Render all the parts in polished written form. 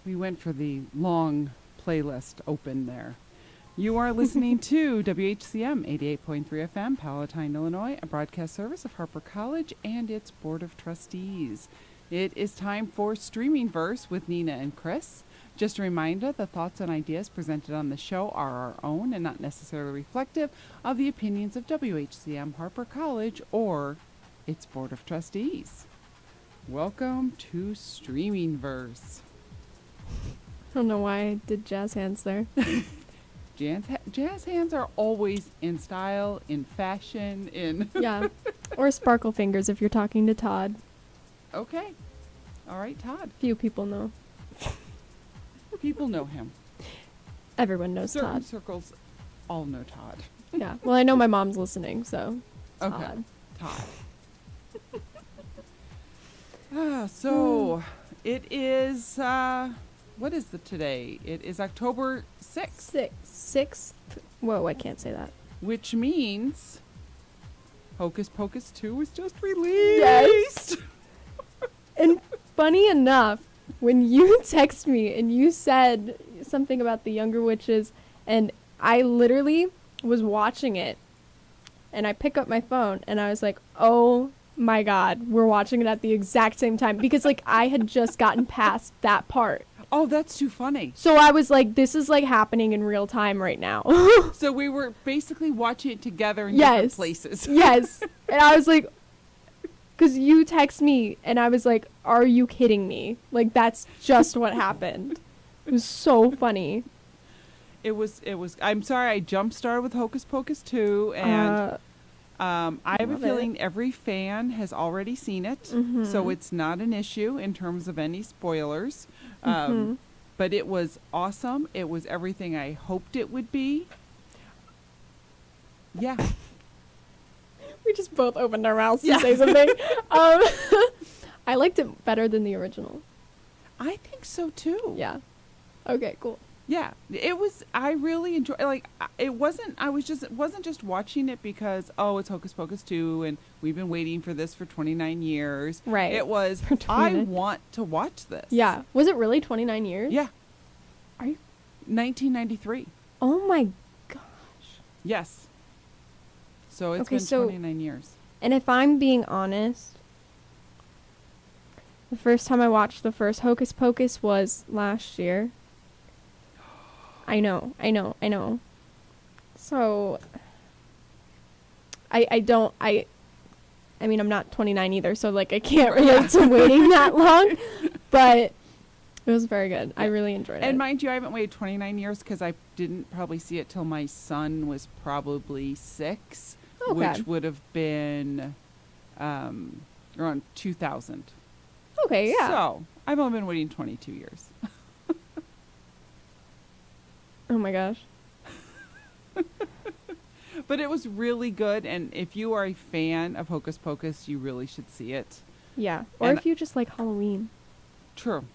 We went for the long playlist open there. You are listening to WHCM 88.3 FM, Palatine, Illinois, a broadcast service of Harper College and its Board of Trustees. It is time for Streaming Verse with Nina and Chris. Just a reminder, the thoughts and ideas presented on the show are our own and not necessarily reflective of the opinions of WHCM, Harper College, or its Board of Trustees. Welcome to Streaming Verse. I don't know why I did jazz hands there. Jazz hands are always in style, in fashion, in... Yeah. Or sparkle fingers if you're talking to Todd. Okay. All right, Todd. Few people know. People know him. Everyone knows Certain Todd. circles all know Todd. Yeah. Well, I know my mom's listening, so Okay. Todd. So it is, what is the today? It is October 6th. Sixth. Whoa, I can't say that. Which means Hocus Pocus 2 was just released. Yes. And funny enough, when you text me and you said something about the younger witches, and I literally was watching it, and I pick up my phone, and I was like, oh my God, we're watching it at the exact same time. Because, like, I had just gotten past that part. Oh, that's too funny. So I was like, this is, like, happening in real time right now. So we were basically watching it together in different places. Yes. And I was like, because you text me, and I was like, are you kidding me? Like, that's just what happened. It was so funny. It was, I'm sorry, I jump-started with Hocus Pocus 2, and I have a feeling every fan has already seen it, so it's not an issue in terms of any spoilers. But it was awesome. It was everything I hoped it would be. Yeah. We just both opened our mouths to say something. I liked it better than the original. I think so too. Yeah. Okay, cool. Yeah, it was. I really enjoyed. Like, it wasn't. It wasn't just watching it because it's Hocus Pocus 2, and we've been waiting for this for 29 years. Right. It was. I want to watch this. Yeah. Was it really 29 years? Yeah. Are you? 1993. Oh my gosh. Yes. So it's been 29 years. And if I'm being honest, the first time I watched the first Hocus Pocus was last year. I know. So, I mean, I'm not 29 either, so, like, I can't relate to waiting that long, but it was very good. I really enjoyed it. And mind you, I haven't waited 29 years because I didn't probably see it till my son was probably 6, which would have been around 2000. Okay, yeah. So, I've only been waiting 22 years. Oh my gosh. But it was really good, and if you are a fan of Hocus Pocus, you really should see it. Yeah. Or And if you just like Halloween. True.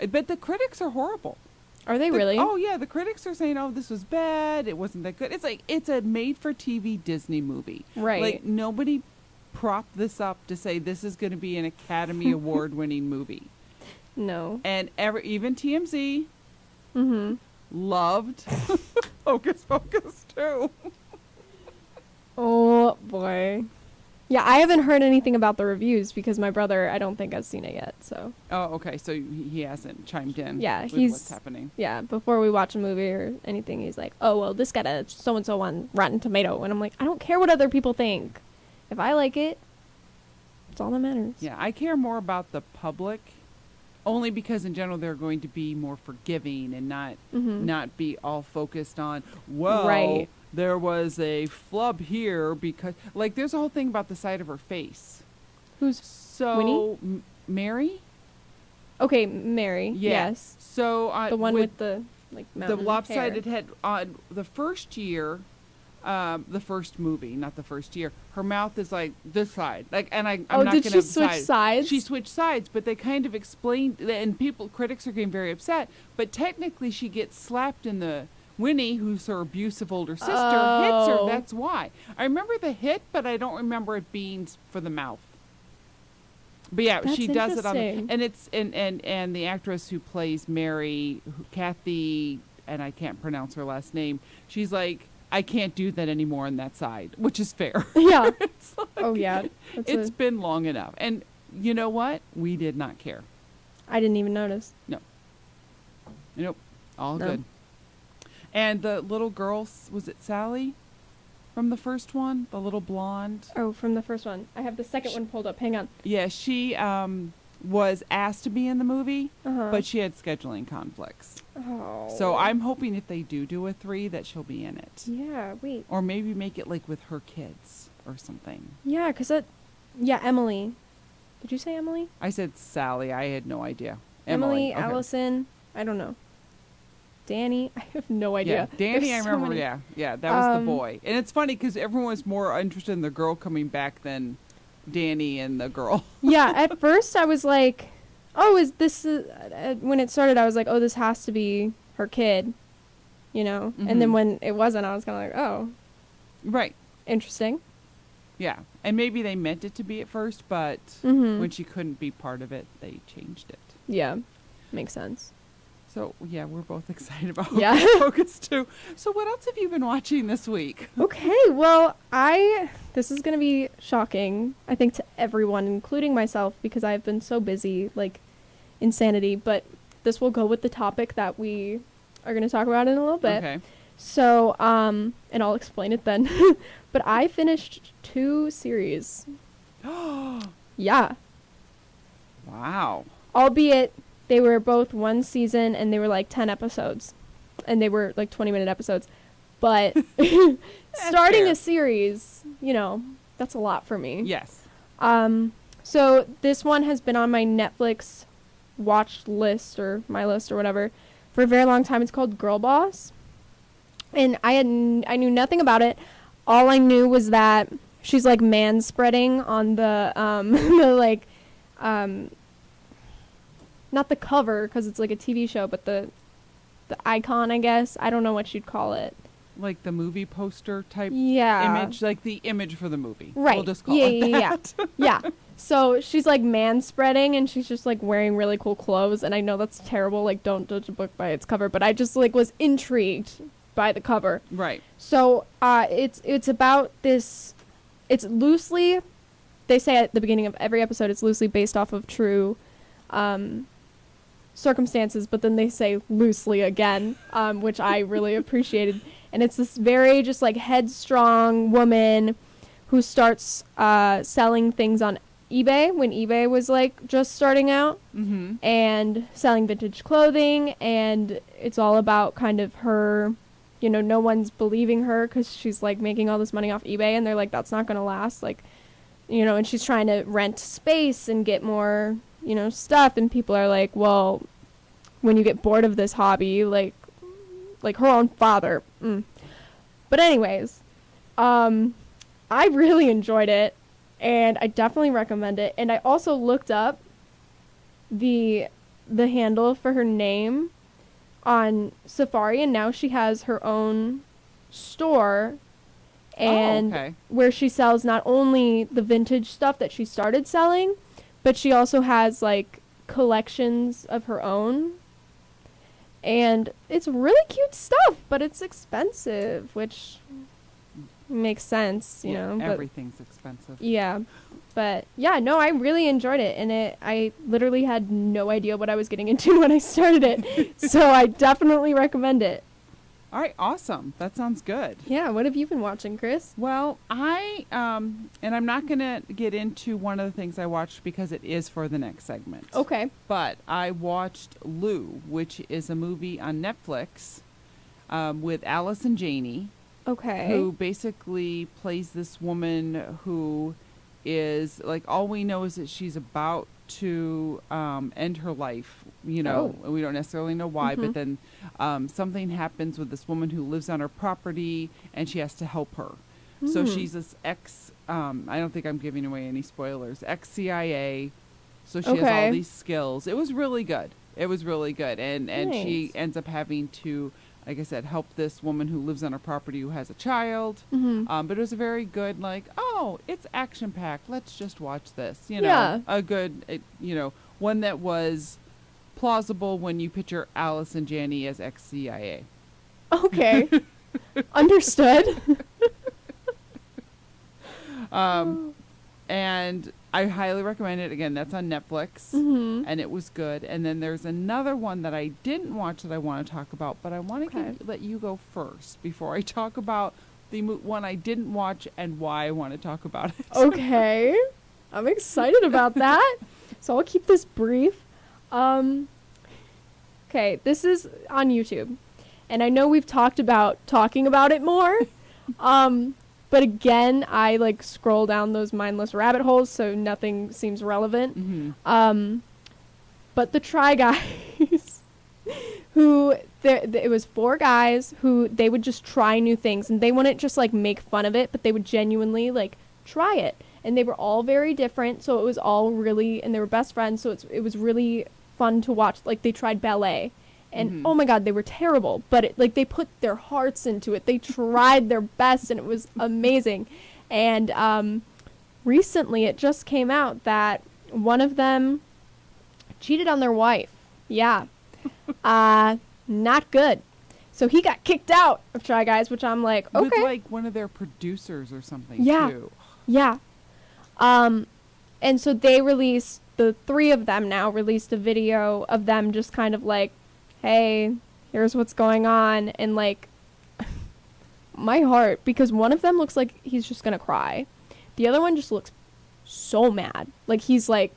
But the critics are horrible. Are they really? Oh, yeah. The critics are saying, this was bad. It wasn't that good. It's like, it's a made-for-TV Disney movie. Right. Like, nobody propped this up to say this is going to be an Academy Award-winning movie. No. And even TMZ loved Hocus Pocus 2. Oh, boy. Yeah, I haven't heard anything about the reviews because my brother, I don't think has seen it yet, so. Oh, okay. So he hasn't chimed in with what's happening. Yeah, before we watch a movie or anything, he's like, oh, well, this got a so-and-so on Rotten Tomato. And I'm like, I don't care what other people think. If I like it, it's all that matters. Yeah, I care more about the public Only because in general they're going to be more forgiving and not be all focused on, well, Right. there was a flub here because, like, there's a whole thing about the side of her face. Who's So Winnie? Mary? Okay, Mary. Yeah. Yes. So The one with the like the mountain lopsided hair. head on the first year, the first movie, not the first year. Her mouth is like this side, like, and I'm Oh, not did gonna she switch sides? She switched sides, but they kind of explained, and critics are getting very upset. But technically, she gets slapped in the. Winnie, who's her abusive older sister, hits her. Oh. That's why. I remember the hit, but I don't remember it being for the mouth. But yeah, That's she does it on, interesting. and it's and the actress who plays Mary, Kathy, and I can't pronounce her last name. She's like, I can't do that anymore on that side, which is fair. Yeah. It's like, Oh yeah. it's been long enough, and you know what? We did not care. I didn't even notice. Nope, all No. good. And the little girl, was it Sally, from the first one? The little blonde. Oh, from the first one. I have the second one pulled up. Hang on. Yeah, she was asked to be in the movie, Uh-huh. but she had scheduling conflicts. Oh. So I'm hoping if they do a 3 that she'll be in it. Yeah. Wait. Or maybe make it like with her kids or something. Yeah, cause that. Yeah, Emily. Did you say Emily? I said Sally. I had no idea. Emily, Okay. Allison. I don't know. Danny. I have no idea. Yeah, Danny, There's I so remember. many. Yeah, that was the Um, boy. And it's funny because everyone was more interested in the girl coming back than Danny and the girl. Yeah. At first, I was like, "Oh, is this?" When it started, I was like, "Oh, this has to be her kid," you know. And then Mhm. when it wasn't, I was kind of like, "Oh, Right. interesting." Yeah. And maybe they meant it to be at first, but Mm-hmm. when she couldn't be part of it, they changed it. Yeah, makes sense. So, yeah, we're both excited about Yeah. Hocus Pocus too. So, what else have you been watching this week? Okay, well, this is going to be shocking, I think, to everyone, including myself, because I've been so busy, like, insanity, but this will go with the topic that we are going to talk about in a little bit. Okay. So, and I'll explain it then. But I finished 2 series. Yeah. Wow. Albeit they were both 1 season and they were like 10 episodes. And they were like 20-minute episodes. But starting fair. a series, you know, that's a lot for me. Yes. So this one has been on my Netflix watch list or my list or whatever for a very long time. It's called Girl Boss. And I knew nothing about it. All I knew was that she's like man-spreading on the not the cover because it's like a TV show, but the icon, I guess. I don't know what you'd call it. Like the movie poster type Yeah. image, like the image for the movie. Right. We'll just call Yeah, it yeah, that. Yeah. So she's like man-spreading and she's just like wearing really cool clothes. And I know that's terrible. Like, don't judge a book by its cover. But I just like was intrigued by the cover. Right. So it's about this. It's loosely, they say at the beginning of every episode, it's loosely based off of true circumstances, but then they say loosely again, which I really appreciated. And it's this very just like headstrong woman who starts selling things on eBay when eBay was like just starting out, Mm-hmm. and selling vintage clothing. And it's all about kind of her, you know, no one's believing her because she's like making all this money off eBay, and they're like, that's not going to last. Like, you know, and she's trying to rent space and get more, you know, stuff. And people are like, well, when you get bored of this hobby, like her own father. But anyways, I really enjoyed it, and I definitely recommend it. And I also looked up the handle for her name on Safari, and now she has her own store, and okay. where she sells not only the vintage stuff that she started selling, but she also has like collections of her own. And it's really cute stuff, but it's expensive, which makes sense, you know. But Everything's expensive. yeah, but yeah, no, I really enjoyed it, and I literally had no idea what I was getting into when I started it, so I definitely recommend it. All right, awesome. That sounds good. Yeah, what have you been watching, Chris? Well, and I'm not going to get into one of the things I watched because it is for the next segment. Okay. But I watched Lou, which is a movie on Netflix with Allison Janney, Okay. who basically plays this woman who is, like, all we know is that she's about to end her life, and we don't necessarily know why, but then something happens with this woman who lives on her property and she has to help her. So she's this I don't think I'm giving away any spoilers, ex-CIA, so she has all these skills. It was really good. And she ends up having to, like I said, help this woman who lives on her property who has a child. But it was a very good, it's action-packed. Let's just watch this. Yeah. A good, one that was plausible when you picture Allison Janney as ex-CIA. Okay. Understood. And I highly recommend it. Again, that's on Netflix, and it was good. And then there's another one that I didn't watch that I want to talk about, but I want to let you go first before I talk about the one I didn't watch and why I want to talk about it. Okay. I'm excited about that. So I'll keep this brief. Okay, this is on YouTube. And I know we've talked about talking about it more. But again, I scroll down those mindless rabbit holes, so nothing seems relevant. But the Try Guys, who it was 4 guys who they would just try new things, and they wouldn't just make fun of it, but they would genuinely try it. And they were all very different, so it was all really, and they were best friends, so it was really fun to watch. They tried ballet. And oh my God, they were terrible, but they put their hearts into it. They tried their best, and it was amazing. And recently, it just came out that one of them cheated on their wife. Yeah, not good. So he got kicked out of Try Guys, which I'm like, okay. With one of their producers or something. Yeah, too. Yeah. And so they released, the 3 of them now released a video of them just kind of hey, here's what's going on, and my heart, because one of them looks like he's just gonna cry. The other one just looks so mad. He's and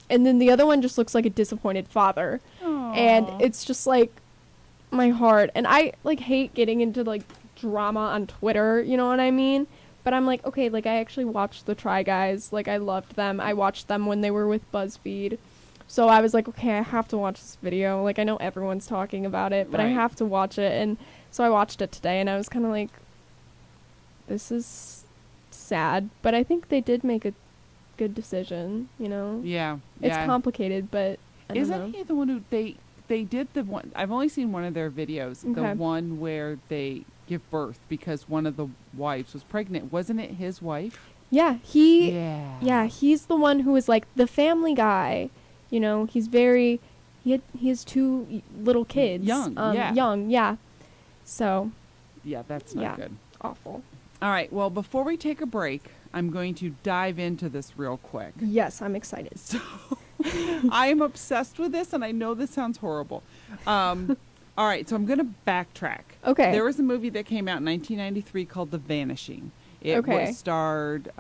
then the other one just looks like a disappointed father. Aww. And it's just my heart. And I hate getting into drama on Twitter, you know what I mean? But I'm okay, I actually watched the Try Guys. I loved them. I watched them when they were with BuzzFeed. So I was okay, I have to watch this video. I know everyone's talking about it, but I have to watch it. And so I watched it today, and I was kind of this is sad. But I think they did make a good decision, Yeah. It's complicated, but I don't know. Isn't he the one who they did the one? I've only seen one of their videos. Okay. The one where they give birth because one of the wives was pregnant. Wasn't it his wife? Yeah, Yeah, he's the one who was the family guy. He's very, he has 2 little kids. Young, yeah. So. Yeah, that's not good. Awful. All right, well, before we take a break, I'm going to dive into this real quick. Yes, I'm excited. So, I am obsessed with this, and I know this sounds horrible. All right, so I'm going to backtrack. Okay. There was a movie that came out in 1993 called The Vanishing. It was starred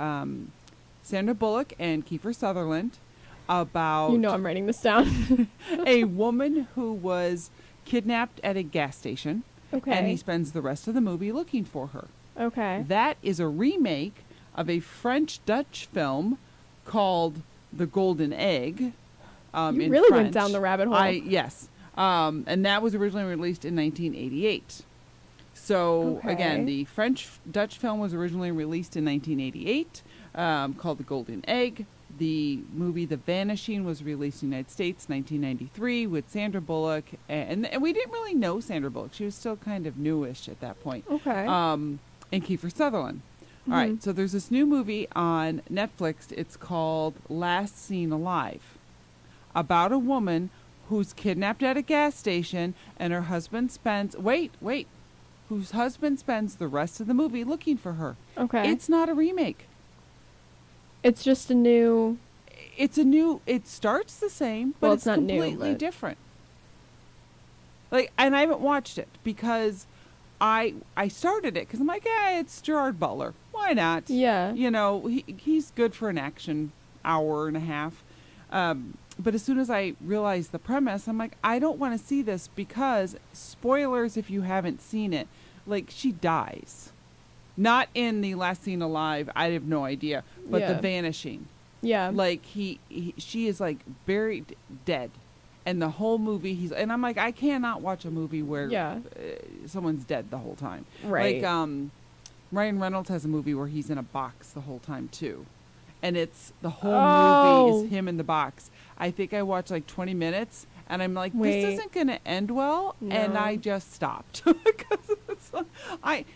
Sandra Bullock and Kiefer Sutherland. About I'm writing this down. a woman who was kidnapped at a gas station. Okay. And he spends the rest of the movie looking for her. Okay. That is a remake of a French-Dutch film called The Golden Egg. You in really French. went down the rabbit hole. Yes. And that was originally released in 1988. So, again, the French-Dutch film was originally released in 1988, called The Golden Egg. The movie The Vanishing was released in the United States, 1993, with Sandra Bullock. And we didn't really know Sandra Bullock. She was still kind of newish at that point. Okay. And Kiefer Sutherland. All right, so there's this new movie on Netflix. It's called Last Seen Alive, about a woman who's kidnapped at a gas station, and her husband spends... whose husband spends the rest of the movie looking for her. Okay. It's not a remake. It's just a new... It starts the same, but it's not completely new, but... different. And I haven't watched it because I started it because I'm like, it's Gerard Butler. Why not? Yeah. You know, he's good for an action hour and a half. But as soon as I realized the premise, I'm like, I don't want to see this because, spoilers if you haven't seen it, like, she dies. Not in the last scene alive, I have no idea, but the Vanishing. Yeah. Like, she is, like, buried dead. And the whole movie, and I'm like, I cannot watch a movie where someone's dead the whole time. Right. Like, Ryan Reynolds has a movie where he's in a box the whole time, too. And it's, the whole movie is him in the box. I think I watched like 20 minutes, and I'm like, this isn't going to end well. No. And I just stopped.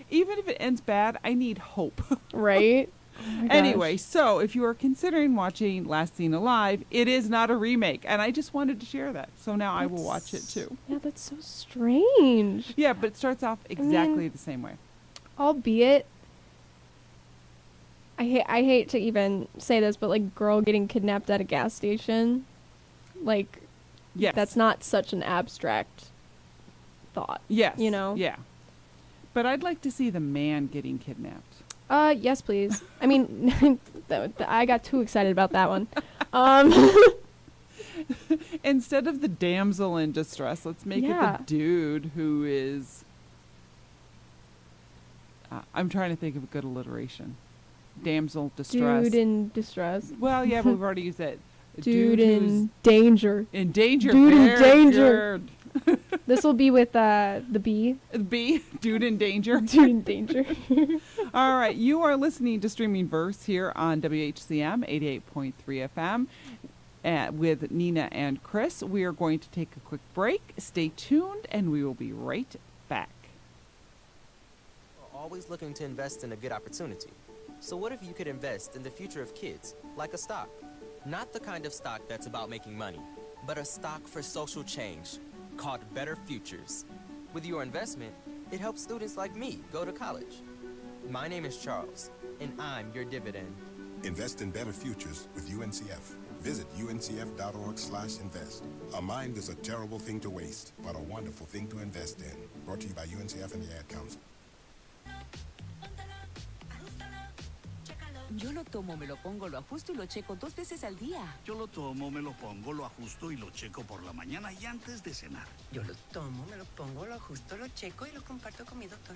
Even if it ends bad, I need hope. Right? Oh anyway, so if you are considering watching Last Seen Alive, it is not a remake. And I just wanted to share that. So now I will watch it too. Yeah, that's so strange. Yeah, but it starts off exactly the same way. Albeit, I hate to even say this, but like girl getting kidnapped at a gas station, like, yes, that's not such an abstract thought. Yes. You know? Yeah. But I'd like to see the man getting kidnapped. Yes, please. I mean, I got too excited about that one. Instead of the damsel in distress, let's make it the dude who is... I'm trying to think of a good alliteration. Damsel distress. Dude in distress. Well, yeah, but we've already used that. Dude in danger. In danger. Dude in Very danger. good. This will be with the B. B. Dude in danger. Dude in danger. All right. You are listening to Streaming Verse here on WHCM 88.3 FM with Nina and Chris. We are going to take a quick break. Stay tuned, and we will be right back. We're always looking to invest in a good opportunity. So what if you could invest in the future of kids, like a stock? Not the kind of stock that's about making money, but a stock for social change, called Better Futures. With your investment, it helps students like me go to college. My name is Charles, and I'm your dividend. Invest in better futures with UNCF. Visit uncf.org/invest. A mind is a terrible thing to waste, but a wonderful thing to invest in. Brought to you by UNCF and the Ad Council. Yo lo tomo, me lo pongo, lo ajusto y lo checo 2 veces al día. Yo lo tomo, me lo pongo, lo ajusto y lo checo por la mañana y antes de cenar. Yo lo tomo, me lo pongo, lo ajusto, lo checo y lo comparto con mi doctor.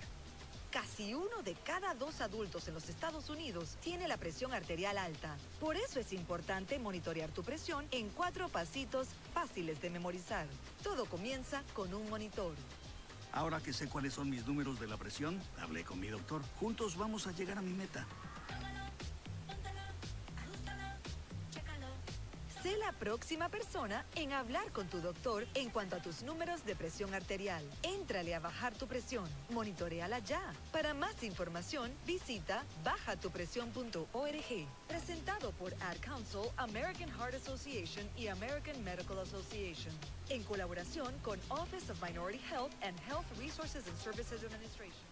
Casi 1 de cada 2 adultos en los Estados Unidos tiene la presión arterial alta. Por eso es importante monitorear tu presión en 4 pasitos fáciles de memorizar. Todo comienza con un monitor. Ahora que sé cuáles son mis números de la presión, hablé con mi doctor. Juntos vamos a llegar a mi meta. Sé la próxima persona en hablar con tu doctor en cuanto a tus números de presión arterial. Éntrale a bajar tu presión. Monitoreala ya. Para más información, visita bajatupresión.org. Presentado por Ad Council, American Heart Association y American Medical Association. En colaboración con Office of Minority Health and Health Resources and Services Administration.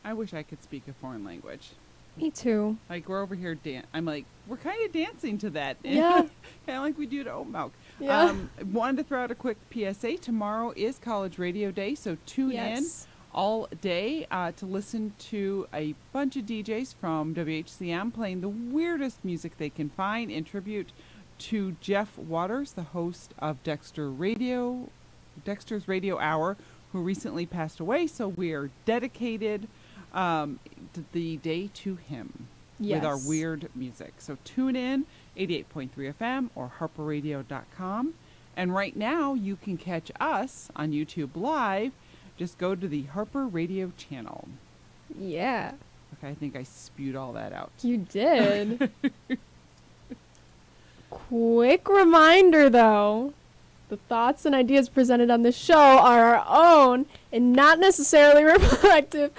I wish I could speak a foreign language. Me too. Like, we're over here I'm like, we're kind of dancing to that. Yeah. Kind of like we do to oat milk. Yeah. Wanted to throw out a quick PSA. Tomorrow is College Radio Day, so tune in all day to listen to a bunch of DJs from WHCM playing the weirdest music they can find in tribute to Jeff Waters, the host of Dexter's Radio Hour, who recently passed away. So we are dedicated the day to him with our weird music. So tune in, 88.3 FM or harperradio.com. And right now you can catch us on YouTube Live. Just go to the Harper Radio channel. Yeah. Okay, I think I spewed all that out. You did. Quick reminder, though. The thoughts and ideas presented on this show are our own and not necessarily reflective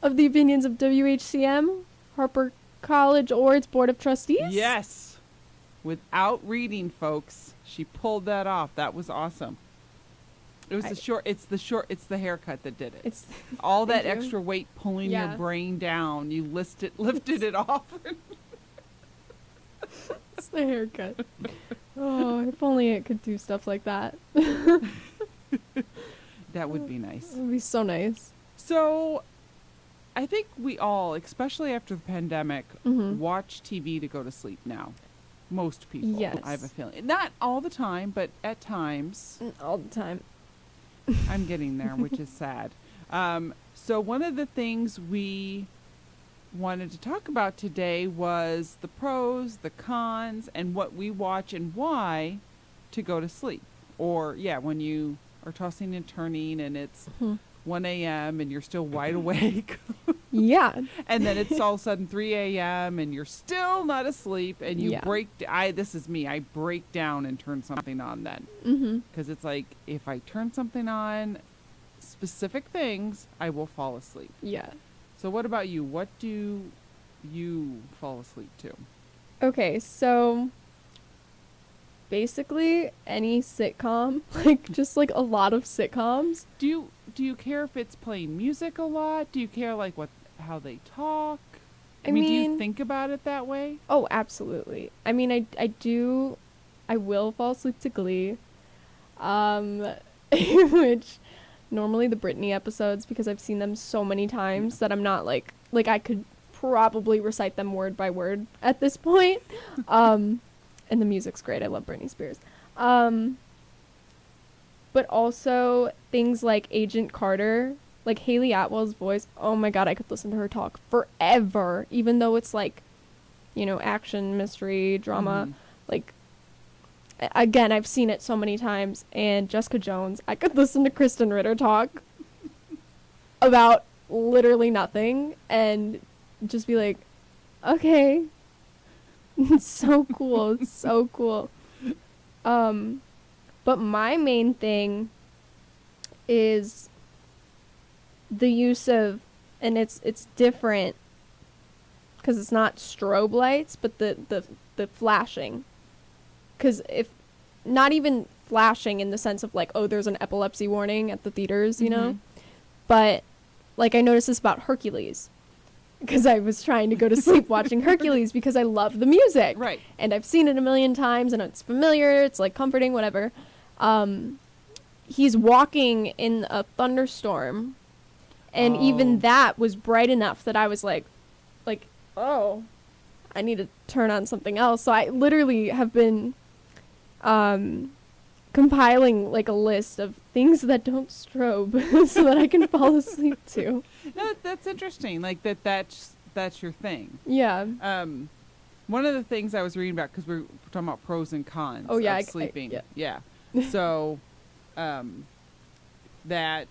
of the opinions of WHCM, Harper College, or its Board of Trustees. Yes. Without reading, folks. She pulled that off. That was awesome. It was it's the haircut that did it. It's all that extra weight pulling your Yeah. brain down. You lifted it off. It's the haircut. Oh, if only it could do stuff like that. That would be nice. It would be so nice. So I think we all, especially after the pandemic, watch TV to go to sleep now. Most people. Yes. I have a feeling. Not all the time, but at times. All the time. I'm getting there, which is sad. So one of the things we wanted to talk about today was the pros, the cons, and what we watch and why to go to sleep. Or, when you are tossing and turning and it's 1 a.m. and you're still wide awake. Yeah. And then it's all of a sudden 3 a.m. and you're still not asleep and you this is me, I break down and turn something on then. Because it's like, if I turn something on, specific things, I will fall asleep. Yeah. So what about you? What do you fall asleep to? Okay, so basically any sitcom, just a lot of sitcoms. Do you care if it's playing music a lot? Do you care how they talk? I mean, do you think about it that way? Oh, absolutely. I mean, I will fall asleep to Glee. Which normally the Britney episodes, because I've seen them so many times that I'm not like I could probably recite them word by word at this point. And the music's great. I love Britney Spears. But also things like Agent Carter, like Haley Atwell's voice. Oh my God, I could listen to her talk forever, even though it's action, mystery, drama. Again, I've seen it so many times. And Jessica Jones, I could listen to Kristen Ritter talk about literally nothing and just be like, okay. It's so cool. It's so cool. But my main thing is the use of, and it's different because it's not strobe lights, but the flashing. Because if not even flashing in the sense of there's an epilepsy warning at the theaters, you know, but I noticed this about Hercules. Because I was trying to go to sleep watching Hercules because I love the music. Right. And I've seen it a million times and it's familiar. It's comforting, whatever. He's walking in a thunderstorm. And even that was bright enough that I was like, oh, I need to turn on something else. So I literally have been compiling a list of things that don't strobe so that I can fall asleep to. No, that's interesting. That's your thing. Yeah. One of the things I was reading about, because we're talking about pros and cons of sleeping. Yeah. So, that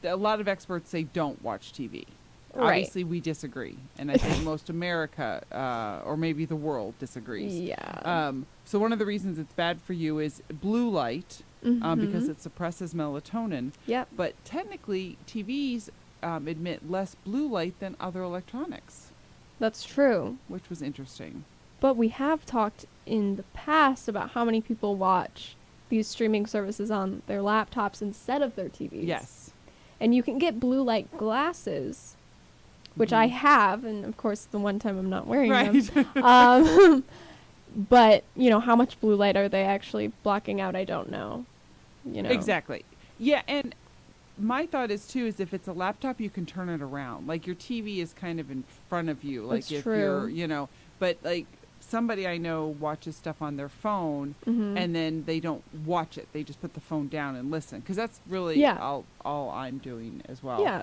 a lot of experts say don't watch TV. Right. Obviously, we disagree, and I think most America, or maybe the world, disagrees. Yeah. So one of the reasons it's bad for you is blue light, because it suppresses melatonin. Yep. But technically, TVs emit less blue light than other electronics. That's true. Which was interesting. But we have talked in the past about how many people watch these streaming services on their laptops instead of their TVs. Yes. And you can get blue light glasses, which I have, and of course the one time I'm not wearing them. But, how much blue light are they actually blocking out? I don't know. Exactly. Yeah, and my thought is if it's a laptop, you can turn it around. Your TV is kind of in front of you. That's if true. you're, but somebody I know watches stuff on their phone and then they don't watch it. They just put the phone down and listen. Because that's really all I'm doing as well. Yeah.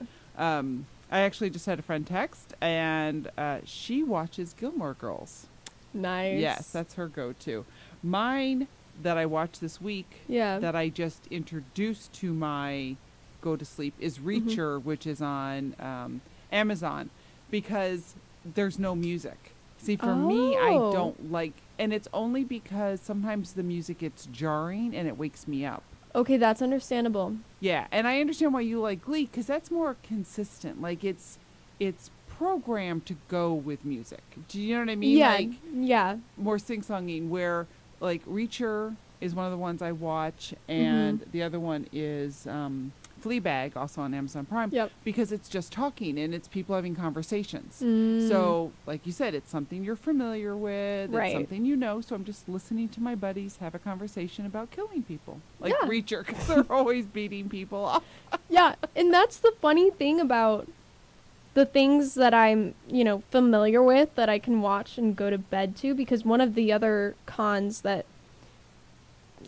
I actually just had a friend text, and she watches Gilmore Girls. Nice. Yes, that's her go-to. Mine that I watched this week that I just introduced to my go-to-sleep is Reacher, which is on Amazon, because there's no music. See, for me, I don't like, and it's only because sometimes the music gets jarring and it wakes me up. Okay, that's understandable. Yeah, and I understand why you like Glee, because that's more consistent. It's programmed to go with music. Do you know what I mean? Yeah. More sing-songing, where Reacher is one of the ones I watch, and the other one is Fleabag, also on Amazon Prime, Yep. because it's just talking and it's people having conversations. Mm. So, like you said, it's something you're familiar with. Right. It's something you know. So I'm just listening to my buddies have a conversation about killing people, like Yeah. Reacher, because they're always beating people up. Yeah, and that's the funny thing about the things that I'm, familiar with that I can watch and go to bed to, because one of the other cons that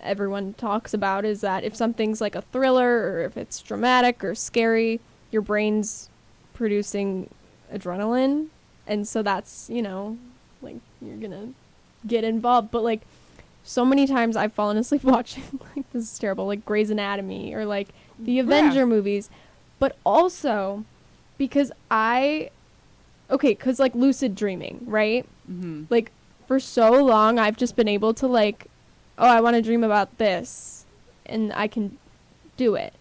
everyone talks about is that if something's like a thriller or if it's dramatic or scary, your brain's producing adrenaline, and so that's, like you're gonna get involved. But like so many times I've fallen asleep watching, like, this is terrible, like Grey's Anatomy or like the Avenger movies, but also because because like lucid dreaming, right? Mm-hmm. Like for so long I've just been able to like, oh, I want to dream about this, and I can do it.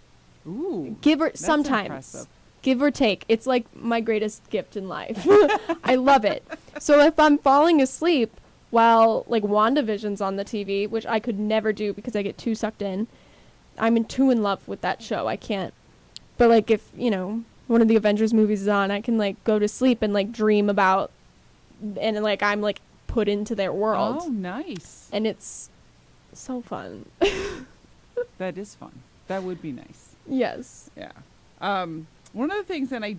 Ooh, That's sometimes impressive. Give or take. It's like my greatest gift in life. I love it. So if I'm falling asleep while like WandaVision's on the TV, which I could never do because I get too sucked in, I'm too in love with that show. I can't. But like if, one of the Avengers movies is on, I can like go to sleep and like dream about, and like I'm like put into their world. Oh, nice. And it's so fun. That is fun. That would be nice. Yes. Yeah. One of the things, and I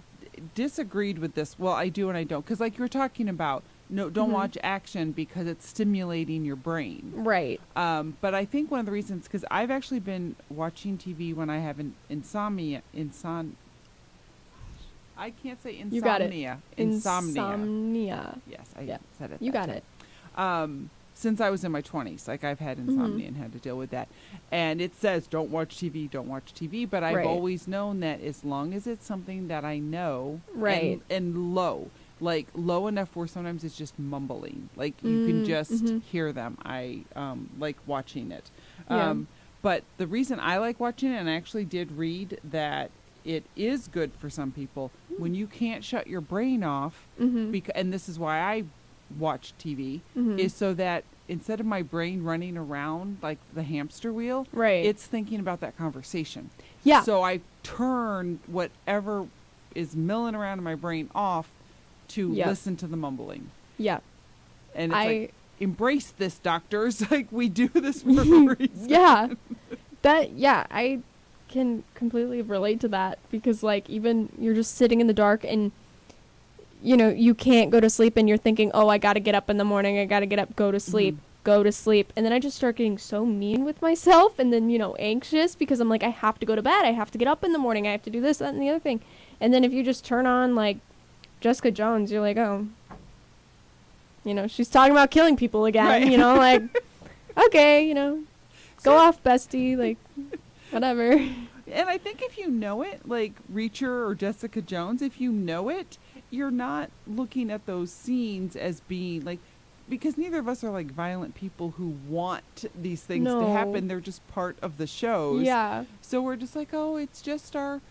disagreed with this. Well, I do and I don't, because like you were talking about, no, don't Mhm. watch action because it's stimulating your brain. Right. But I think one of the reasons, because I've actually been watching TV when I have I can't say insomnia. You got it. Insomnia. Insomnia. Yes, I Yeah. said it. You that got time. it. Since I was in my 20s, like I've had insomnia and had to deal with that. And it says, don't watch TV, don't watch TV. But I've Right. always known that as long as it's something that I know, Right. and low, like low enough where sometimes it's just mumbling, like you can just hear them. I like watching it. Yeah. But the reason I like watching it, and I actually did read that it is good for some people, when you can't shut your brain off, and this is why I watch TV, is so that instead of my brain running around like the hamster wheel, Right. it's thinking about that conversation. Yeah. So I turn whatever is milling around in my brain off to Yep. listen to the mumbling. Yeah. And it's like, embrace this, doctors. Like, we do this for a reason. Yeah. I can completely relate to that, because like even you're just sitting in the dark and you can't go to sleep and you're thinking, oh, I gotta get up in the morning, I gotta get up, go to sleep, and then I just start getting so mean with myself, and then anxious because I'm like, I have to go to bed, I have to get up in the morning, I have to do this, that, and the other thing. And then if you just turn on like Jessica Jones, you're like, oh, she's talking about killing people again. Right. Like, okay, go off, bestie, like, whatever. And I think if you know it, like Reacher or Jessica Jones, if you know it, you're not looking at those scenes as being like, because neither of us are like violent people who want these things to No. happen. They're just part of the shows. Yeah. So we're just like, oh, it's just our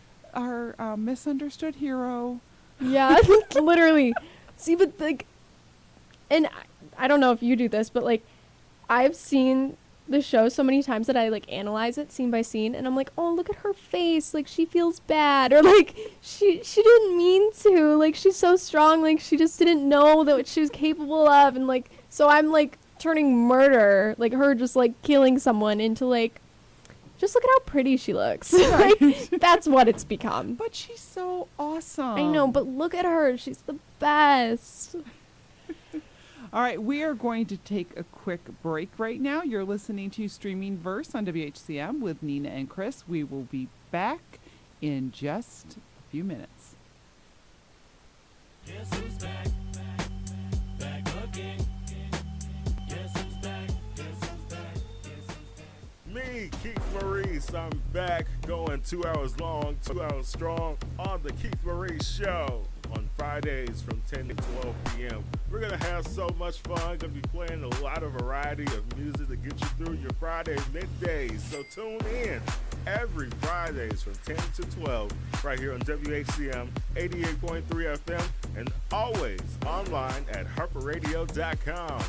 misunderstood hero. Yeah, literally. See, but like, and I don't know if you do this, but like, I've seen the show so many times that I like analyze it scene by scene, and I'm like, oh, look at her face, like she feels bad, or like she didn't mean to, like she's so strong, like she just didn't know that what she was capable of, and like so I'm like turning murder, like her just like killing someone, into like, just look at how pretty she looks. Like, that's what it's become. But she's so awesome. I know, but look at her, she's the best. All right, we are going to take a quick break right now. You're listening to Streaming Verse on WHCM with Nina and Chris. We will be back in just a few minutes. Guess who's back? Back again. Guess who's back? Guess who's back? Guess who's back? Me, Keith Maurice, I'm back, going 2 hours long, 2 hours strong on the Keith Maurice Show on Fridays from 10 to 12 p.m. We're going to have so much fun. Going to be playing a lot of variety of music to get you through your Friday middays. So tune in every Fridays from 10 to 12 right here on WHCM 88.3 FM and always online at harperradio.com.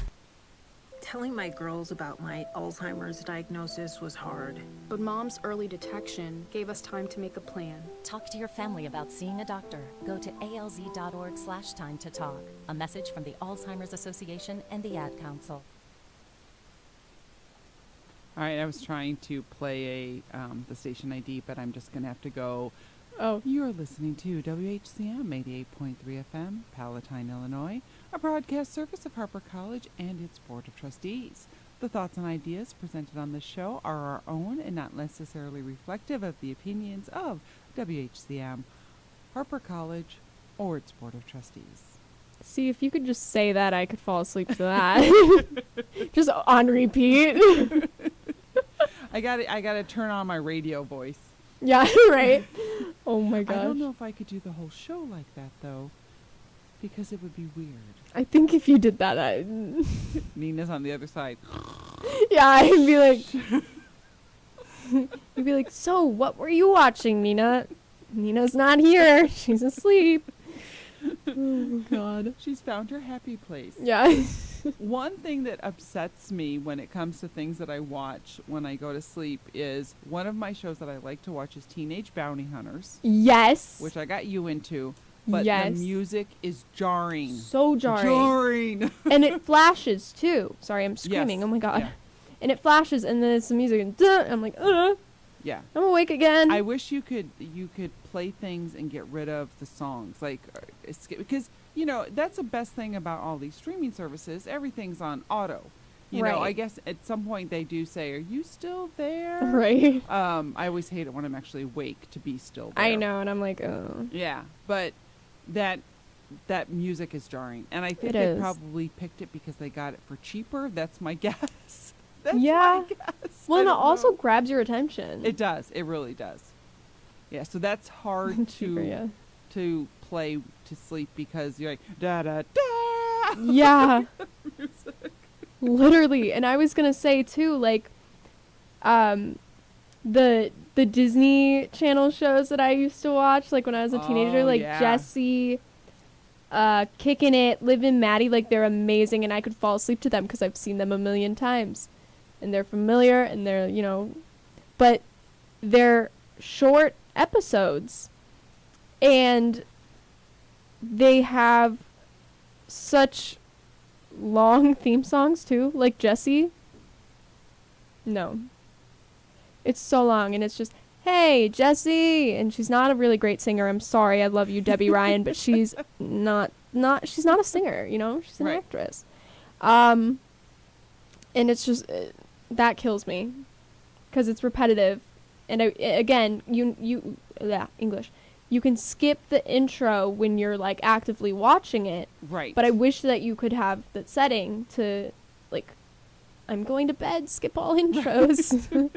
Telling my girls about my Alzheimer's diagnosis was hard. But Mom's early detection gave us time to make a plan. Talk to your family about seeing a doctor. Go to alz.org/time to talk. A message from the Alzheimer's Association and the Ad Council. All right, I was trying to play the station ID, but I'm just going to have to go. Oh. You're listening to WHCM 88.3 FM, Palatine, Illinois, a broadcast service of Harper College and its Board of Trustees. The thoughts and ideas presented on this show are our own and not necessarily reflective of the opinions of WHCM, Harper College, or its Board of Trustees. See, if you could just say that, I could fall asleep to that. Just on repeat. I gotta turn on my radio voice. Yeah, right. Oh my gosh. I don't know if I could do the whole show like that though, because it would be weird. I think if you did that, Nina's on the other side. Yeah, I'd be like, you'd be like, so what were you watching, Nina? Nina's not here. She's asleep. Oh God. She's found her happy place. Yeah. One thing that upsets me when it comes to things that I watch when I go to sleep is one of my shows that I like to watch is Teenage Bounty Hunters. Yes. Which I got you into. But yes. The music is jarring. So jarring. Jarring. And it flashes too. Sorry, I'm screaming. Yes. Oh my God. Yeah. And it flashes and then it's the music and I'm like, yeah. I'm awake again. I wish you could play things and get rid of the songs, like because you know that's the best thing about all these streaming services. Everything's on auto. You know, I guess at some point they do say, "Are you still there?" Right. I always hate it when I'm actually awake to be still there. I know, and I'm like, oh. Yeah, but that music is jarring, and I think they probably picked it because they got it for cheaper. That's my guess. That's my guess. Well, and it also know. grabs your attention. It does. It really does. Yeah, so that's hard cheaper, to play to sleep because you're like da da da. Yeah. Literally, and I was gonna say too, like, the Disney Channel shows that I used to watch, like when I was a teenager, like Jessie, Kickin' It, Livin' Maddie, like they're amazing, and I could fall asleep to them because I've seen them a million times. And they're familiar, and they're, you know, but they're short episodes. And they have such long theme songs, too. Like Jessie. No. It's so long, and it's just, hey, Jessie! And she's not a really great singer. I'm sorry, I love you, Debbie Ryan, but she's she's not a singer, you know? She's an actress. And it's just... that kills me because it's repetitive, and English. You can skip the intro when you're like actively watching it, right? But I wish that you could have that setting to, like, I'm going to bed, skip all intros.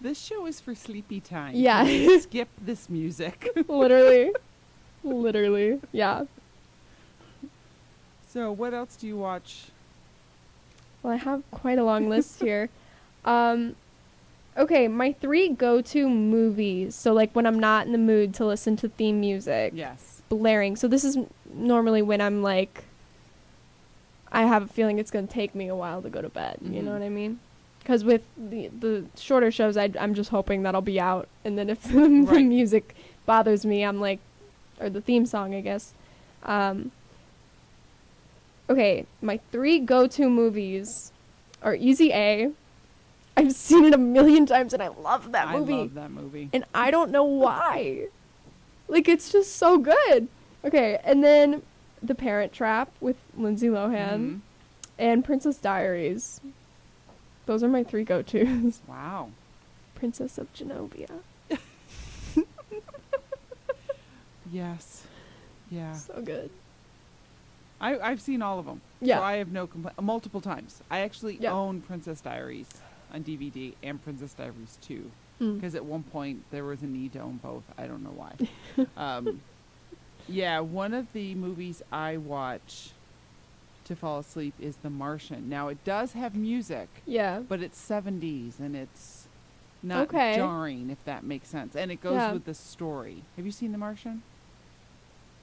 This show is for sleepy time. Yeah. Skip this music. Literally, yeah. So what else do you watch? Well, I have quite a long list here. Okay, my 3 go-to movies. So, like, when I'm not in the mood to listen to theme music. Yes. Blaring. So this is normally when I'm, like, I have a feeling it's going to take me a while to go to bed. Mm-hmm. You know what I mean? Because with the shorter shows, I'm just hoping that I'll be out. And then if the music bothers me, I'm like, or the theme song, I guess. Okay, my 3 go-to movies are Easy A. I've seen it a million times, and I love that movie. I love that movie. And I don't know why. Like, it's just so good. Okay, and then The Parent Trap with Lindsay Lohan and Princess Diaries. Those are my 3 go-tos. Wow. Princess of Genovia. Yes. Yeah. So good. I've seen all of them. Yeah. So I have no complaint. Multiple times. I actually own Princess Diaries on DVD and Princess Diaries 2. Because at one point there was a need to own both. I don't know why. Yeah, one of the movies I watch to fall asleep is The Martian. Now, it does have music. Yeah. But it's 70s, and it's not jarring, if that makes sense. And it goes with the story. Have you seen The Martian?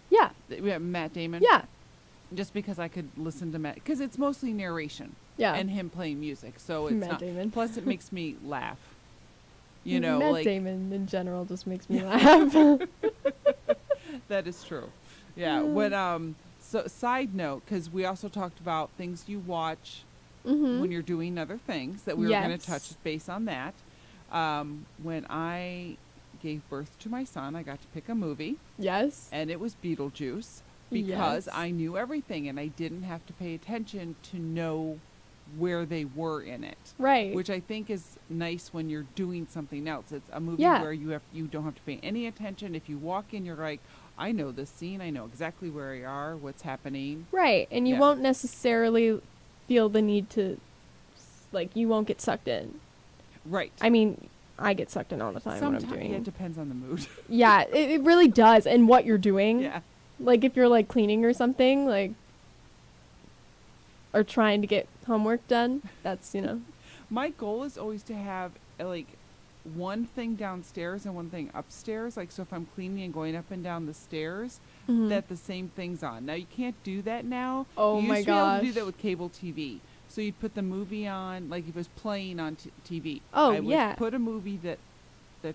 Yeah. We have Matt Damon? Yeah. just because I could listen to because it's mostly narration. Yeah. And him playing music, so it's Matt not. Damon. Plus, it makes me laugh. You know, Matt like Damon in general just makes me laugh. that is true. Yeah. When so side note, because we also talked about things you watch when you're doing other things that we were going to touch base on that. When I gave birth to my son, I got to pick a movie. Yes. And it was Beetlejuice because Yes. I knew everything and I didn't have to pay attention to know where they were in it. Right. Which I think is nice when you're doing something else. It's a movie Yeah. where you don't have to pay any attention. If you walk in, you're like, I know this scene. I know exactly where you are, what's happening. Right. And you won't necessarily feel the need to, like, you won't get sucked in. Right. I mean, I get sucked in all the time when I'm Sometimes doing it depends on the mood. Yeah, it really does. And what you're doing. Yeah. Like, if you're, like, cleaning or something, like, or trying to get homework done, that's, you know. My goal is always to have, like, one thing downstairs and one thing upstairs. Like, so if I'm cleaning and going up and down the stairs, that the same thing's on. Now, you can't do that now. Oh, you my used to be able to do gosh. that with cable TV. So you'd put the movie on, like, if it was playing on TV. Oh, I would yeah. put a movie that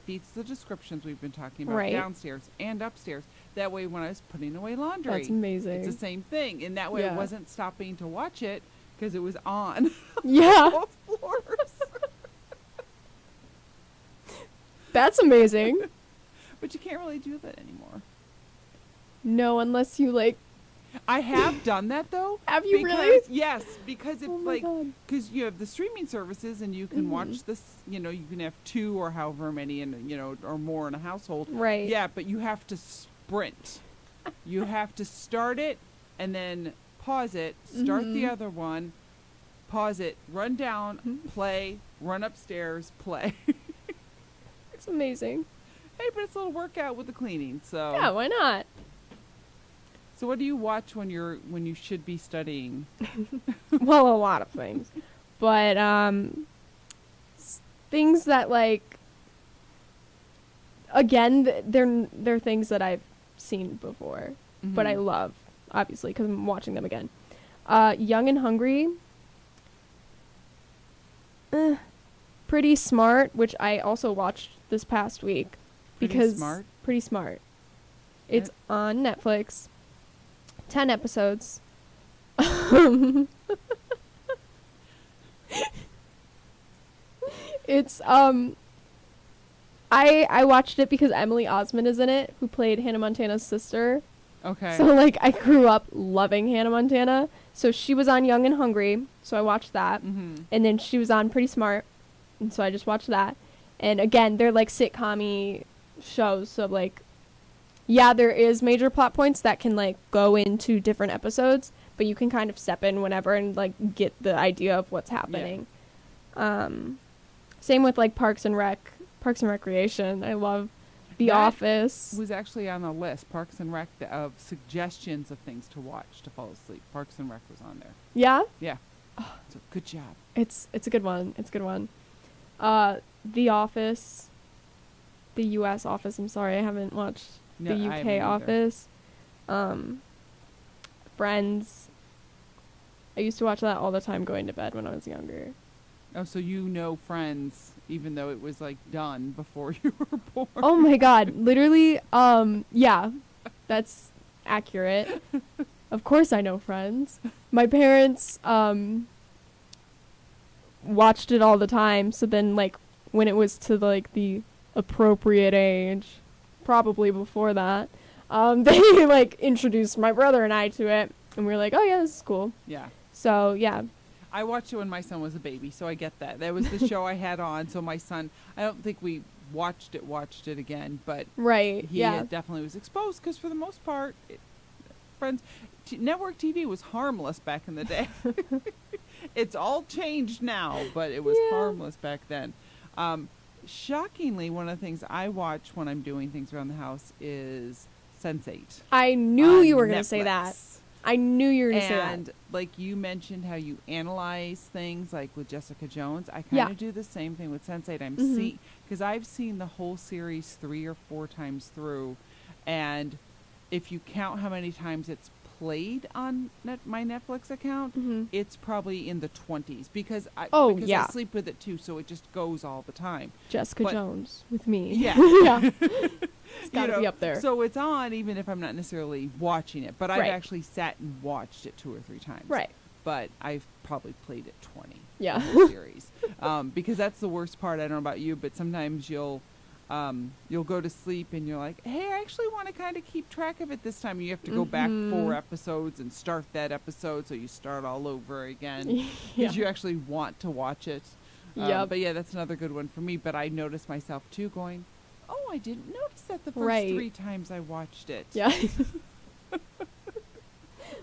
fits the descriptions we've been talking about Right. downstairs and upstairs. That way, when I was putting away laundry, That's amazing. it's the same thing. And that way, I Yeah. wasn't stopping to watch it because it was on. Yeah. Both floors. That's amazing. But you can't really do that anymore. No, unless you, like, I have done that though. Have you because, really? Yes, because it's Oh my like God. because you have the streaming services and you can watch this. You know, you can have 2 or however many, and or more in a household. Right. Yeah, but you have to sprint. You have to start it and then pause it. Start the other one. Pause it. Run down. Play. Run upstairs. Play. It's amazing. Hey, but it's a little workout with the cleaning. So Yeah, why not? So what do you watch when you should be studying? Well, a lot of things. But, things that, like, again, they're things that I've seen before, but I love, obviously, because I'm watching them again. Young and Hungry. Pretty Smart, which I also watched this past week. Pretty Smart? Pretty Smart. It's on Netflix. 10 episodes. It's I watched it because Emily Osment is in it, who played Hannah Montana's sister. Okay. So, like, I grew up loving Hannah Montana. So she was on Young and Hungry, so I watched that. And then she was on Pretty Smart, and so I just watched that. And again, they're like sitcom-y shows, so like, yeah, there is major plot points that can like go into different episodes, but you can kind of step in whenever and like get the idea of what's happening. Same with like Parks and Recreation. I love The Office. Was actually on the list, Parks and Rec, of suggestions of things to watch to fall asleep. Parks and Rec was on there. Yeah? Yeah. So good job. It's a good one. It's a good one. The Office. The U.S. Office. I'm sorry, I haven't watched No, the I UK haven't either. Office. Friends. I used to watch that all the time going to bed when I was younger. Oh, so you know Friends, even though it was like done before you were born. Oh my god, literally, yeah, that's accurate. Of course I know Friends. My parents, watched it all the time, so then, like, when it was to, like, the appropriate age, probably before that, they, like, introduced my brother and I to it, and we were like, oh yeah, this is cool. Yeah. So, yeah. I watched it when my son was a baby, so I get that. That was the show I had on, so my son, I don't think we watched it again, but Right, he yeah. definitely was exposed, because for the most part, Friends, network TV was harmless back in the day. It's all changed now, but it was harmless back then. Shockingly, one of the things I watch when I'm doing things around the house is Sense8. I knew on you were going to say that. Netflix. I knew you were going to say that. And like you mentioned how you analyze things like with Jessica Jones, I kind Yeah. of do the same thing with Sense8. I'm Mhm. because I've seen the whole series 3 or 4 times through, and if you count how many times it's played on my Netflix account, it's probably in the 20s because I sleep with it too, so it just goes all the time. Jessica Jones with me. Yeah. Yeah. It's gotta be up there. So it's on even if I'm not necessarily watching it, but I've actually sat and watched it 2 or 3 times. Right. But I've probably played it 20. Yeah. The whole series. Because that's the worst part. I don't know about you, but sometimes you'll go to sleep and you're like, hey, I actually want to kind of keep track of it this time. You have to go back 4 episodes and start that episode, so you start all over again because you actually want to watch it. But yeah, that's another good one for me. But I noticed myself too going, oh, I didn't notice that the first 3 times I watched it. Yeah.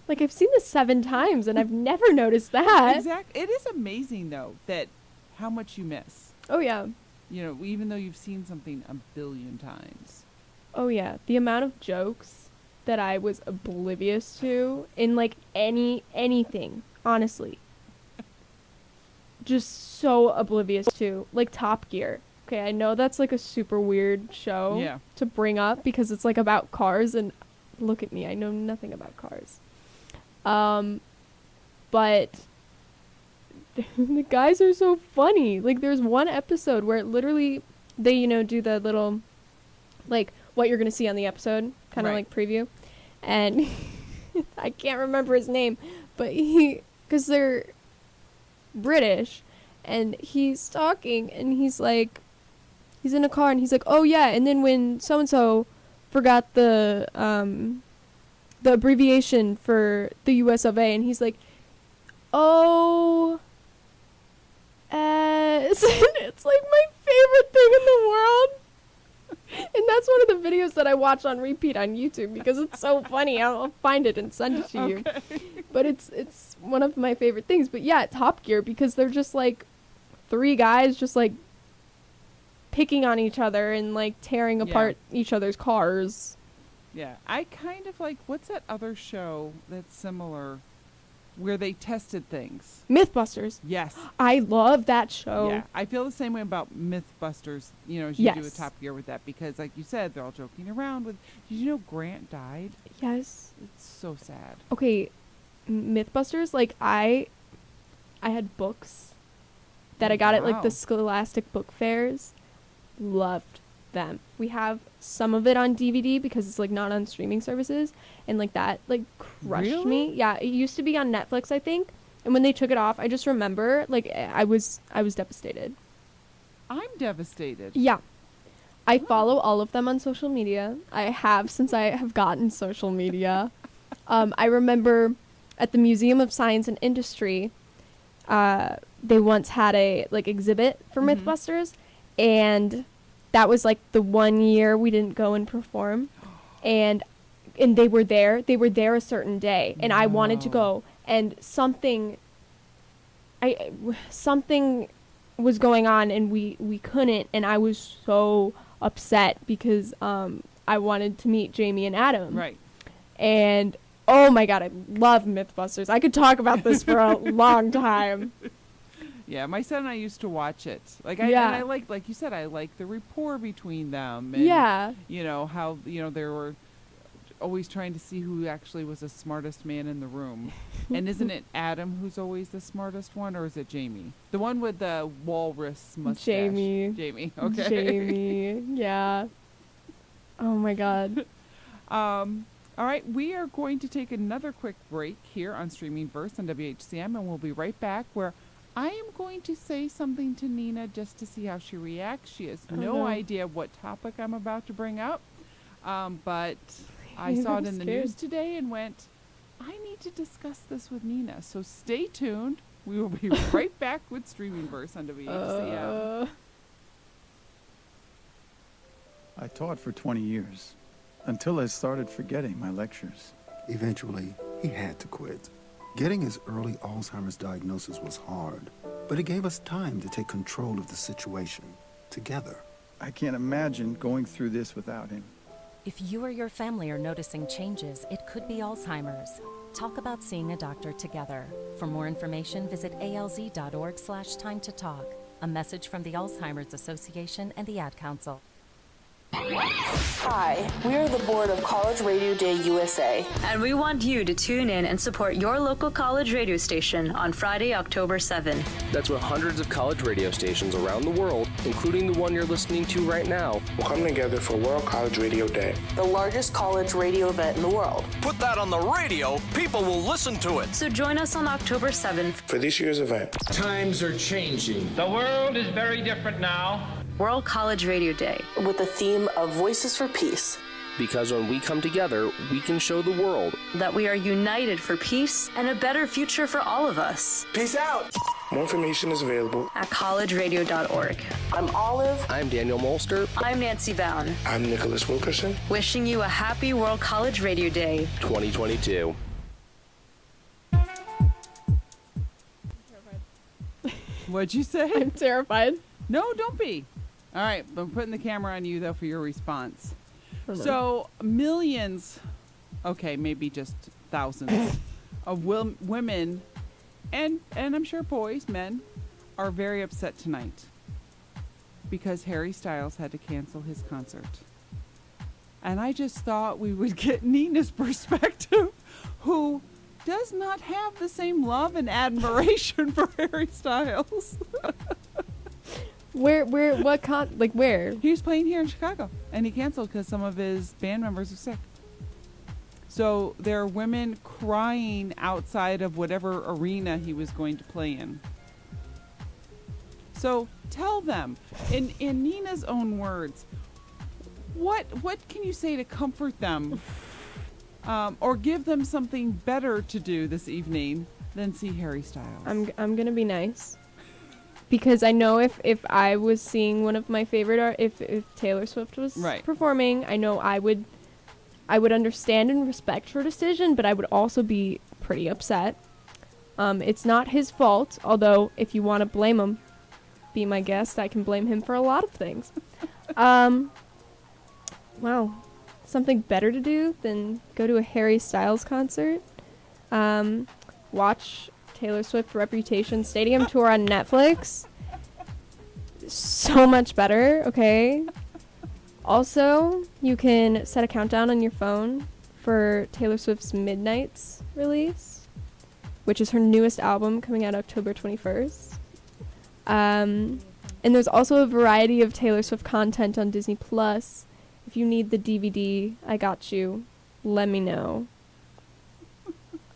Like, I've seen this 7 times and I've never noticed that. Exactly. It is amazing, though, that how much you miss. Oh, yeah. You know, even though you've seen something a billion times. Oh, yeah. The amount of jokes that I was oblivious to in, like, anything, honestly. Just so oblivious to. Like, Top Gear. Okay, I know that's, like, a super weird show to bring up because it's, like, about cars, and look at me. I know nothing about cars. But the guys are so funny. Like, there's one episode where literally they, you know, do the little, like, what you're gonna see on the episode, kind of like preview. And I can't remember his name, but because they're British, and he's talking, and he's like, he's in a car, and he's like, oh yeah, and then when so-and-so forgot the abbreviation for the US of A, and he's like, OS. It's like my favorite thing in the world. And that's one of the videos that I watch on repeat on YouTube because it's so funny. I'll find it and send it to you. But it's one of my favorite things. But yeah, Top Gear, because they're just like 3 guys just like picking on each other and like tearing apart each other's cars. Yeah, I kind of like, what's that other show that's similar where they tested things? Mythbusters. Yes. I love that show. Yeah, I feel the same way about Mythbusters, you know, as you do with Top Gear with that, because like you said, they're all joking around with, did you know Grant died? Yes. It's so sad. Okay, Mythbusters, like I had books that I got at like the Scholastic book fairs. Loved them. We have some of it on DVD because it's like not on streaming services, and like that like crushed me. Yeah, it used to be on Netflix, I think, and when they took it off, I just remember like I was devastated. I'm devastated. Yeah. I follow all of them on social media. I have since I have gotten social media. I remember at the Museum of Science and Industry, they once had a like exhibit for Mythbusters, and that was like the 1 year we didn't go and perform, and they were there. They were there a certain day, and I wanted to go, and something was going on, and we couldn't, and I was so upset because I wanted to meet Jamie and Adam. Right. And oh my god, I love Mythbusters. I could talk about this for a long time. Yeah, my son and I used to watch it. And I like you said, I like the rapport between them. And, you know, how, you know, they were always trying to see who actually was the smartest man in the room. And isn't it Adam who's always the smartest one, or is it Jamie? The one with the walrus mustache. Jamie, okay. Jamie, yeah. Oh my god. All right, we are going to take another quick break here on Streaming Verse on WHCM, and we'll be right back where I am going to say something to Nina just to see how she reacts. She has no idea what topic I'm about to bring up, but I saw it in the news today and went, I need to discuss this with Nina. So stay tuned. We will be right back with Streaming Verse on WHCM. I taught for 20 years, until I started forgetting my lectures. Eventually, he had to quit. Getting his early Alzheimer's diagnosis was hard, but it gave us time to take control of the situation together. I can't imagine going through this without him. If you or your family are noticing changes, it could be Alzheimer's. Talk about seeing a doctor together. For more information, visit alz.org/time to talk. A message from the Alzheimer's Association and the Ad Council. Hi, we are the board of College Radio Day USA. And we want you to tune in and support your local college radio station on Friday, October 7th. That's when hundreds of college radio stations around the world, including the one you're listening to right now, will come together for World College Radio Day, the largest college radio event in the world. Put that on the radio, people will listen to it. So join us on October 7th for this year's event. Times are changing. The world is very different now. World College Radio Day, with the theme of Voices for Peace. Because when we come together, we can show the world that we are united for peace and a better future for all of us. Peace out. More information is available at collegeradio.org. I'm Olive. I'm Daniel Molster. I'm Nancy Bown. I'm Nicholas Wilkerson. Wishing you a happy World College Radio Day 2022. What'd you say? I'm terrified. No, don't be. All right, I'm putting the camera on you, though, for your response. So, millions, okay, maybe just thousands of women, and I'm sure boys, men, are very upset tonight because Harry Styles had to cancel his concert. And I just thought we would get Nina's perspective, who does not have the same love and admiration for Harry Styles. Where? He was playing here in Chicago, and he canceled because some of his band members are sick. So there are women crying outside of whatever arena he was going to play in. So tell them, in Nina's own words, what can you say to comfort them, or give them something better to do this evening than see Harry Styles? I'm gonna be nice. Because I know if I was seeing one of my favorite if Taylor Swift was performing, I know I would understand and respect her decision, but I would also be pretty upset. It's not his fault, although if you want to blame him, be my guest. I can blame him for a lot of things. Wow, something better to do than go to a Harry Styles concert. Watch Taylor Swift Reputation Stadium Tour on Netflix. So much better, okay? Also, you can set a countdown on your phone for Taylor Swift's Midnight's release, which is her newest album coming out October 21st. And there's also a variety of Taylor Swift content on Disney Plus. If you need the DVD, I got you. Let me know.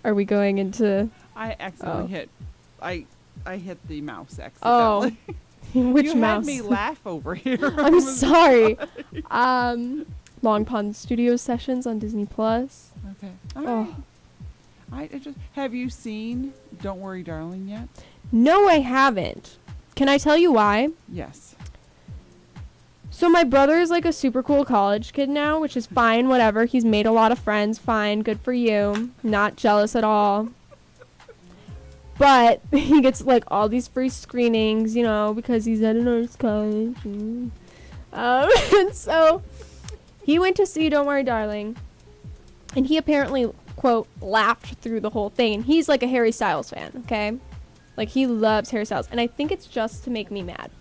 Are we going into... I accidentally hit. I hit the mouse accidentally. Oh, which you mouse? You had me laugh over here. I'm sorry. Long Pond Studios sessions on Disney Plus. Okay. All right. I just have you seen Don't Worry, Darling yet? No, I haven't. Can I tell you why? Yes. So my brother is like a super cool college kid now, which is fine, whatever. He's made a lot of friends, fine, good for you. Not jealous at all. But he gets like all these free screenings, you know, because he's at an arts college. And so he went to see Don't Worry, Darling. And he apparently, quote, laughed through the whole thing. And he's like a Harry Styles fan, okay? Like he loves Harry Styles. And I think it's just to make me mad.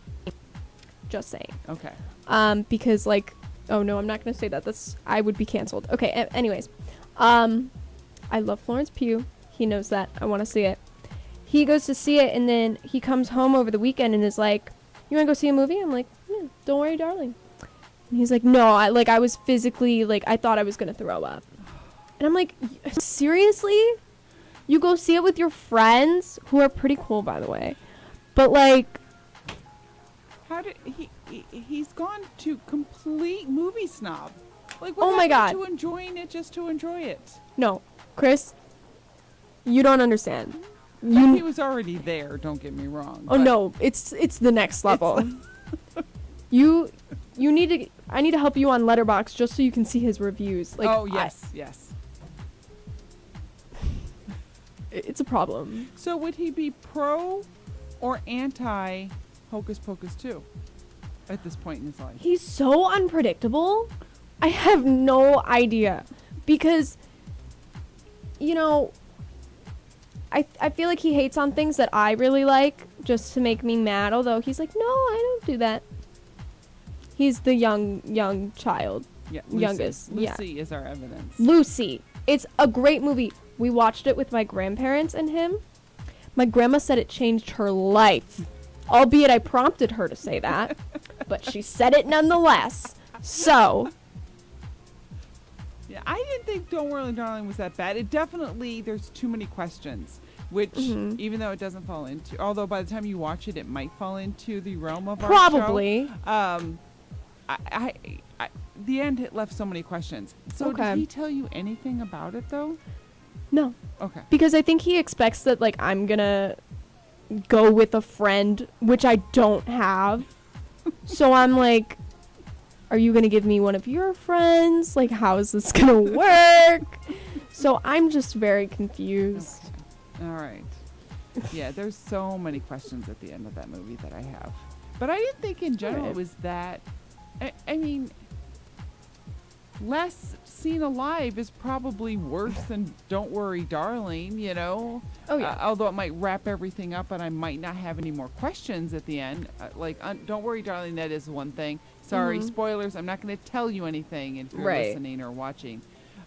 Just saying. Okay. Because like, oh no, I'm not going to say that. I would be canceled. Okay, anyways. I love Florence Pugh. He knows that. I want to see it. He goes to see it, and then he comes home over the weekend and is like, you want to go see a movie? I'm like, yeah, Don't Worry, Darling. And he's like, no, I was physically, like, I thought I was going to throw up. And I'm like, seriously? You go see it with your friends, who are pretty cool, by the way. But, like... How did he's gone to complete movie snob. Like, what oh my God. To enjoying it just to enjoy it? No, Chris, you don't understand. He was already there, don't get me wrong. Oh no, it's the next level. You need to I need to help you on Letterboxd just so you can see his reviews. Like, oh yes, yes. It's a problem. So would he be pro or anti Hocus Pocus 2 at this point in his life? He's so unpredictable. I have no idea because you know, I feel like he hates on things that I really like just to make me mad, although he's like, no, I don't do that. He's the young child. Yeah, youngest. Lucy is our evidence. Lucy. It's a great movie. We watched it with my grandparents and him. My grandma said it changed her life. Albeit I prompted her to say that. But she said it nonetheless. So. Yeah, I didn't think Don't Worry Darling was that bad. It definitely, there's too many questions. Which, even though it doesn't fall into, although by the time you watch it, it might fall into the realm of Probably. our show. I the end, it left so many questions. So did he tell you anything about it, though? No. Okay. Because I think he expects that, like, I'm gonna go with a friend, which I don't have. So I'm like, are you gonna give me one of your friends? Like, how is this gonna work? So I'm just very confused. Okay. All right. Yeah, there's so many questions at the end of that movie that I have. But I didn't think in general it was that... I mean, Last Seen Alive is probably worse than Don't Worry Darling, you know? Oh, yeah. Although it might wrap everything up and I might not have any more questions at the end. Don't Worry Darling, that is one thing. Sorry, spoilers, I'm not going to tell you anything if you're listening or watching.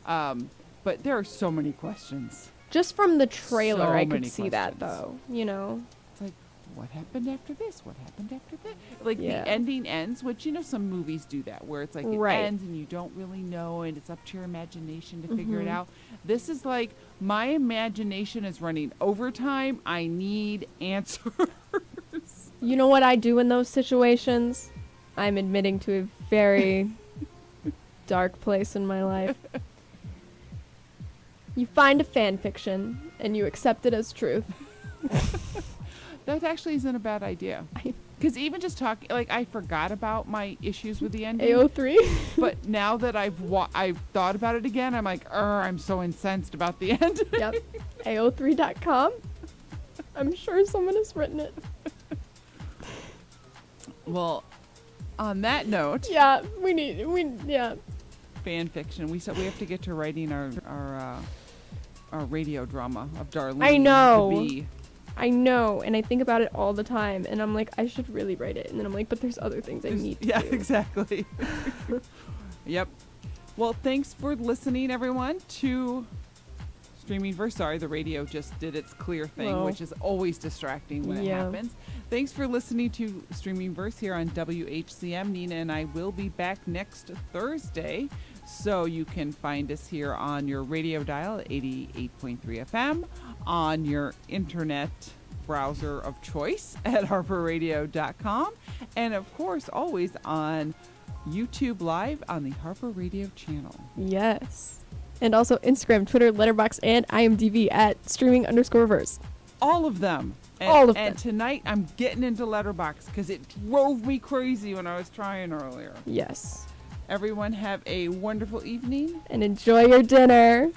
But there are so many questions. Just from the trailer, So I could many see that, questions. though. You know? It's like, what happened after this? What happened after that? Like, Yeah. the ending ends, which, you know, some movies do that, where it's like it Right. ends and you don't really know, and it's up to your imagination to figure it Mhm. out. This is like, my imagination is running overtime. I need answers. You know what I do in those situations? I'm admitting to a very dark place in my life. You find a fan fiction and you accept it as truth. That actually isn't a bad idea. Because even just talking, like, I forgot about my issues with the ending. AO3. But now that I've thought about it again, I'm like, I'm so incensed about the end. Yep. AO3.com. I'm sure someone has written it. Well, on that note. Yeah, yeah. Fan fiction. We have to get to writing our radio drama of Darlene. I know. The Bee. I know, and I think about it all the time, and I'm like, I should really write it, and then I'm like, but there's other things I need to do. Exactly. Yep. Well, thanks for listening, everyone, to Streamingverse. Sorry, the radio just did its clear thing, Well. which is always distracting when it happens. Thanks for listening to Streamingverse here on WHCM. Nina and I will be back next Thursday. So you can find us here on your radio dial at 88.3 FM, on your internet browser of choice at harperradio.com, and of course always on YouTube Live on the Harper Radio channel. Yes. And also Instagram, Twitter, Letterboxd, and IMDb at streaming_verse. All of them. And tonight I'm getting into Letterboxd because it drove me crazy when I was trying earlier. Yes. Everyone have a wonderful evening. And enjoy your dinner.